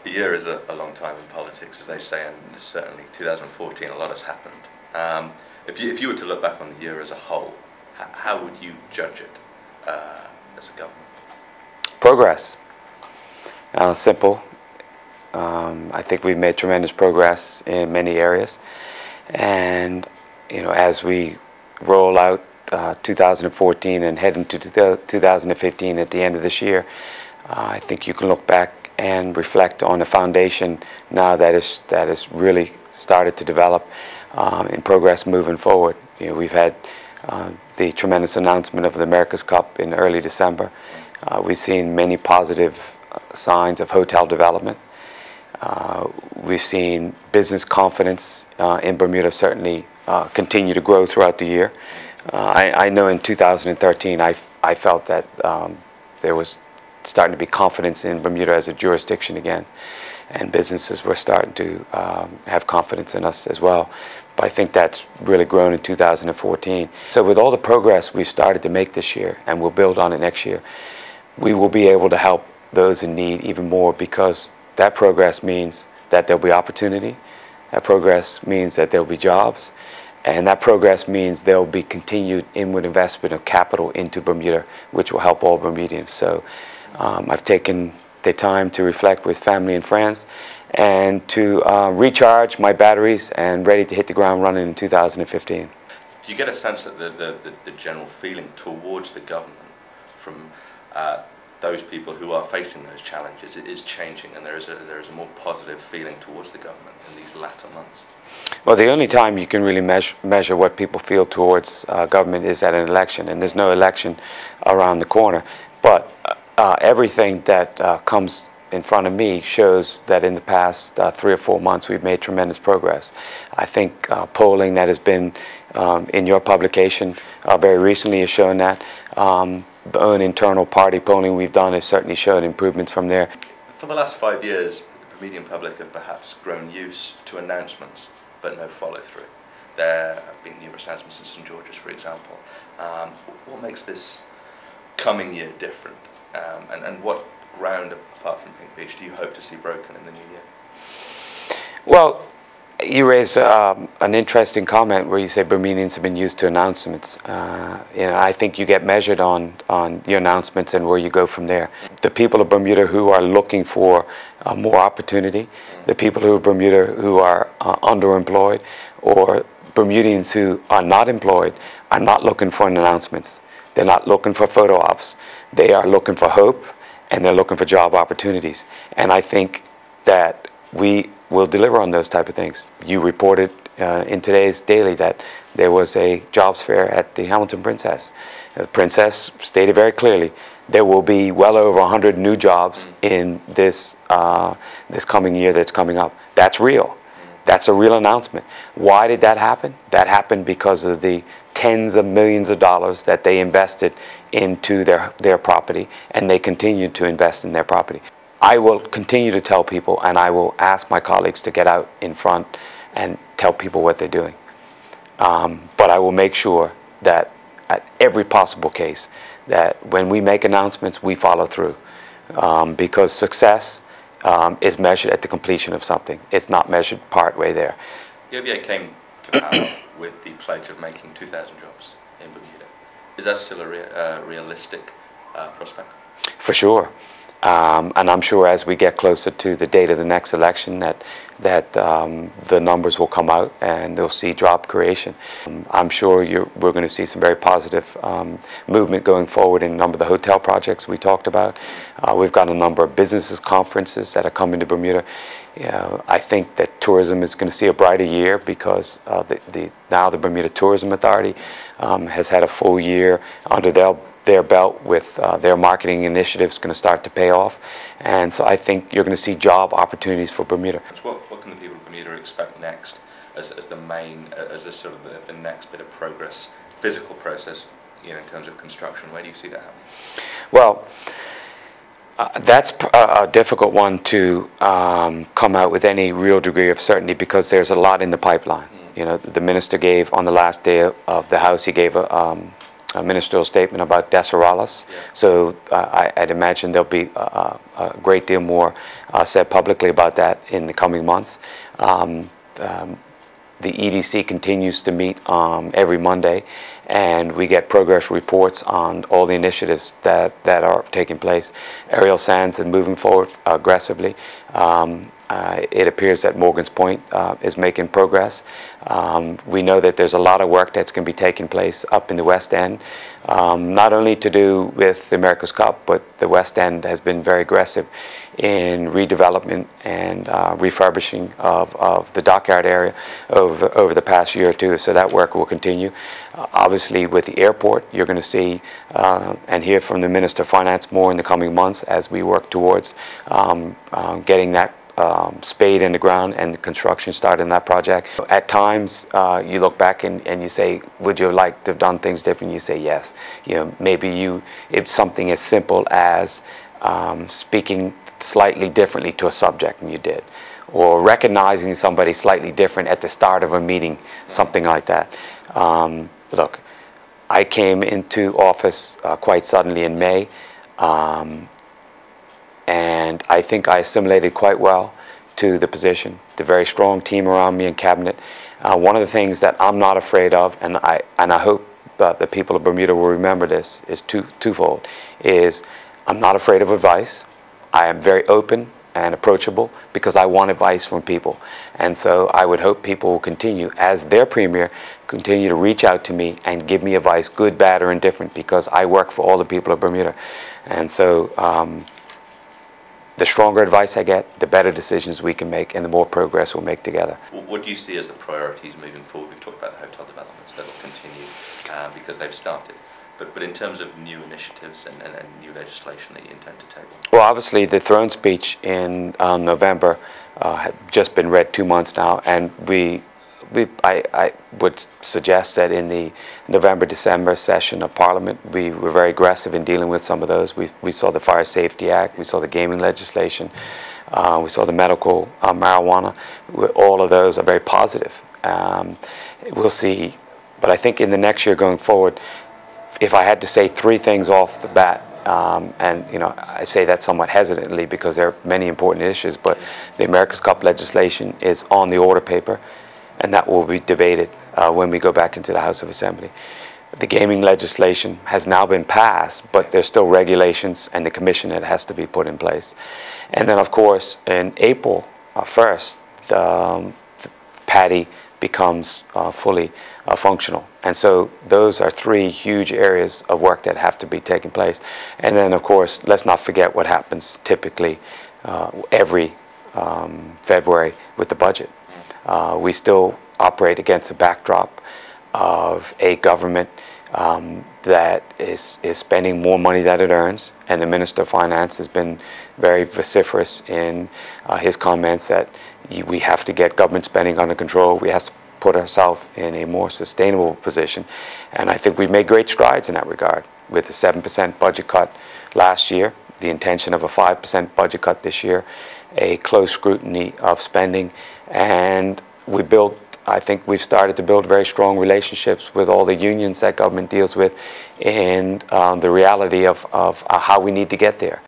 A year is a long time in politics, as they say, and certainly 2014, a lot has happened. If you were to look back on the year as a whole, how would you judge it as a government? Progress. Simple. I think we've made tremendous progress in many areas, and as we roll out 2014 and head into 2015 at the end of this year, I think you can look back and reflect on a foundation now that is really started to develop in progress moving forward. We've had the tremendous announcement of the America's Cup in early December. We've seen many positive signs of hotel development. We've seen business confidence in Bermuda certainly continue to grow throughout the year. I know in 2013 I felt that there was starting to be confidence in Bermuda as a jurisdiction again, and businesses were starting to have confidence in us as well. But I think that's really grown in 2014. So with all the progress we've started to make this year, and we'll build on it next year, we will be able to help those in need even more, because that progress means that there'll be opportunity, that progress means that there'll be jobs, and that progress means there'll be continued inward investment of capital into Bermuda, which will help all Bermudians. So I've taken the time to reflect with family and friends and to recharge my batteries and ready to hit the ground running in 2015. Do you get a sense that the general feeling towards the government from those people who are facing those challenges is changing, and there is a more positive feeling towards the government in these latter months? Well, the only time you can really measure what people feel towards government is at an election, and there's no election around the corner. But everything that comes in front of me shows that in the past 3 or 4 months we've made tremendous progress. I think polling that has been in your publication very recently has shown that. The own internal party polling we've done has certainly shown improvements from there. For the last 5 years, the Bermudian public have perhaps grown used to announcements, but no follow-through. There have been numerous announcements in St George's, for example. What makes this coming year different? And what ground, apart from Pink Beach, do you hope to see broken in the new year? Well, you raise an interesting comment where you say Bermudians have been used to announcements. I think you get measured on your announcements and where you go from there. The people of Bermuda who are looking for more opportunity, the people of Bermuda who are underemployed, or Bermudians who are not employed, are not looking for announcements. They're not looking for photo ops. They are looking for hope, and they're looking for job opportunities. And I think that we will deliver on those type of things. You reported in today's daily that there was a jobs fair at the Hamilton Princess. The Princess stated very clearly there will be well over 100 new jobs in this coming year that's coming up. That's real. That's a real announcement. Why did that happen? That happened because of the tens of millions of dollars that they invested into their property, and they continued to invest in their property. I will continue to tell people, and I will ask my colleagues to get out in front and tell people what they're doing. But I will make sure that at every possible case, that when we make announcements, we follow through. Because success is measured at the completion of something. It's not measured part way there. The OBA came to power with the pledge of making 2,000 jobs in Bermuda. Is that still a realistic prospect? For sure. And I'm sure as we get closer to the date of the next election that the numbers will come out and they'll see job creation. I'm sure we're going to see some very positive movement going forward in a number of the hotel projects we talked about. We've got a number of businesses conferences that are coming to Bermuda. I think that tourism is going to see a brighter year because now the Bermuda Tourism Authority has had a full year under their belt with their marketing initiatives going to start to pay off, and so I think you're going to see job opportunities for Bermuda. What can the people of Bermuda expect next as the sort of the next bit of progress, physical process, in terms of construction? Where do you see that happening? Well, that's a difficult one to come out with any real degree of certainty because there's a lot in the pipeline. The minister gave on the last day of the House, he gave ministerial statement about Deseralis. Yeah. So I'd imagine there'll be a great deal more said publicly about that in the coming months. The EDC continues to meet every Monday, and we get progress reports on all the initiatives that are taking place. Aerial sands are moving forward aggressively. It appears that Morgan's Point is making progress. We know that there's a lot of work that's going to be taking place up in the West End, not only to do with the America's Cup, but the West End has been very aggressive in redevelopment and refurbishing of the dockyard area over the past year or two, so that work will continue. Obviously, with the airport, you're going to see and hear from the Minister of Finance more in the coming months as we work towards getting that spade in the ground and the construction started in that project. At times, you look back and you say, would you like to have done things different? You say yes. You know, maybe it's something as simple as speaking slightly differently to a subject than you did, or recognizing somebody slightly different at the start of a meeting, something like that. Look, I came into office quite suddenly in May. And I think I assimilated quite well to the position, the very strong team around me in cabinet. One of the things that I'm not afraid of, and I hope the people of Bermuda will remember this, is twofold. Is I'm not afraid of advice. I am very open and approachable because I want advice from people. And so I would hope people will continue, as their premier, continue to reach out to me and give me advice, good, bad, or indifferent, because I work for all the people of Bermuda. And so the stronger advice I get, the better decisions we can make and the more progress we'll make together. What do you see as the priorities moving forward? We've talked about the hotel developments that will continue because they've started. But in terms of new initiatives and new legislation that you intend to table? Well, obviously the throne speech in November had just been read 2 months now, and I would suggest that in the November-December session of Parliament, we were very aggressive in dealing with some of those. We saw the Fire Safety Act, we saw the gaming legislation, we saw the medical marijuana. All of those are very positive. We'll see, but I think in the next year going forward, if I had to say 3 things off the bat, and you know, I say that somewhat hesitantly because there are many important issues, but the America's Cup legislation is on the order paper, and that will be debated when we go back into the House of Assembly. The gaming legislation has now been passed, but there's still regulations and the commission that has to be put in place. And then, of course, in April 1st, the PADI becomes fully functional. And so those are 3 huge areas of work that have to be taking place. And then, of course, let's not forget what happens typically every February with the budget. We still operate against a backdrop of a government that is spending more money than it earns, and the Minister of Finance has been very vociferous in his comments that we have to get government spending under control. We have to put ourselves in a more sustainable position, and I think we've made great strides in that regard with the 7% budget cut last year, the intention of a 5% budget cut this year, a close scrutiny of spending, and I think we've started to build very strong relationships with all the unions that government deals with in the reality of how we need to get there.